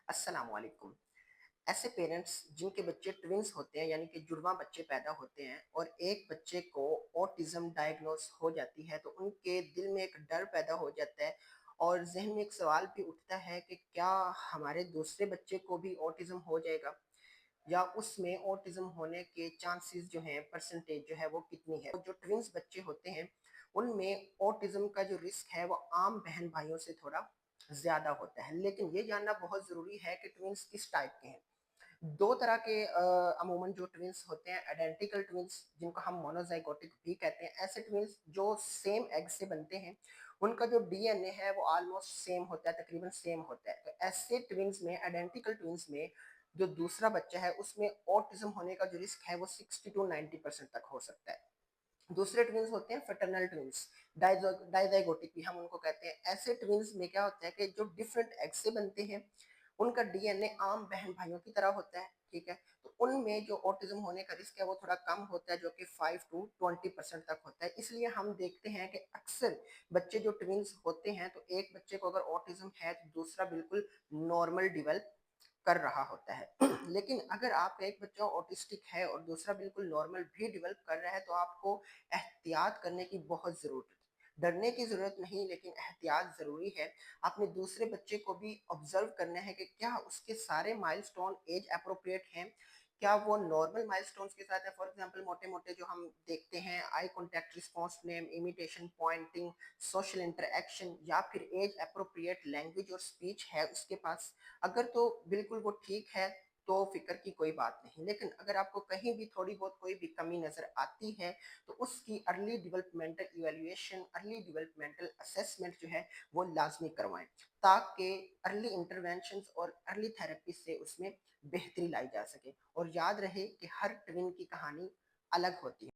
अस्सलाम वालेकुम। ऐसे पेरेंट्स जिनके बच्चे ट्विन्स होते हैं यानी कि जुड़वा बच्चे पैदा होते हैं और एक बच्चे को ऑटिज्म डायग्नोस हो जाती है तो उनके दिल में एक डर पैदा हो जाता है और ज़हन में एक सवाल भी उठता है कि क्या हमारे दूसरे बच्चे को भी ऑटिज्म हो जाएगा या उसमें ऑटिज्म होने के चांसेस जो हैं परसेंटेज जो है वो कितनी है। जो ट्विन्स बच्चे होते हैं उनमें ऑटिज्म का जो रिस्क है वो आम बहन भाइयों से थोड़ा ज़्यादा होता है, लेकिन ये जानना बहुत ज़रूरी है कि ट्विन्स किस टाइप के हैं। 2 तरह के अमूमन जो ट्विन्स होते हैं आइडेंटिकल ट्विन्स जिनको हम मोनोज़ाइगोटिक भी कहते हैं। ऐसे ट्विन्स जो सेम एग से बनते हैं, उनका जो डीएनए है वो ऑलमोस्ट सेम होता है, तकरीबन सेम होता है। तो ऐसे ट्विन्स में आइडेंटिकल ट्विन्स में जो दूसरा बच्चा है उसमें ऑटिज़म होने का जो रिस्क है वो 60 टू 90% तक हो सकता है। दूसरे ट्विन्स होते हैं फ्रेटर्नल ट्विन्स, डाइज़ाइगोटिक भी हम उनको कहते हैं। ऐसे ट्विन्स में क्या होता है कि जो डिफरेंट एग से बनते हैं, उनका डीएनए आम बहन-भाइयों की तरह होता है, ठीक है? तो उनमें जो ऑटिज़म होने का रिस्क है वो थोड़ा कम होता है जो कि 5 टू 20% तक होता है। इसलिए हम देखते हैं कि अक्सर बच्चे जो ट्विन्स होते हैं तो एक बच्चे को अगर ऑटिज़म है तो दूसरा बिल्कुल नॉर्मल डेवलप कर रहा होता है। लेकिन अगर आपका एक बच्चा ऑटिस्टिक है और दूसरा बिल्कुल नॉर्मल भी डेवलप कर रहा है तो आपको एहतियात करने की बहुत ज़रूरत है। डरने की ज़रूरत नहीं लेकिन एहतियात ज़रूरी है। आपने दूसरे बच्चे को भी ऑब्ज़र्व करना है कि क्या उसके सारे माइलस्टोन एज एप्रोप्रिएट हैं? क्या वो नॉर्मल माइलस्टोन्स के साथ है? फॉर एग्ज़ाम्पल मोटे-मोटे जो हम देखते हैं eye contact, response name, imitation, pointing, social interaction या फिर एज एप्रोप्रिएट लैंग्वेज और स्पीच है उसके पास। अगर तो बिल्कुल वो ठीक है तो फ़िक्र की कोई बात नहीं। लेकिन अगर आपको कहीं भी थोड़ी बहुत कोई भी कमी नज़र आती है तो उसकी early developmental evaluation, early developmental assessment जो है वो लाज़मी करवाएँ, ताकि अर्ली इंटरवेंशंस और अर्ली थेरेपी से उसमें बेहतरी लाई जा सके। और याद रहे कि हर ट्विन की कहानी अलग होती है।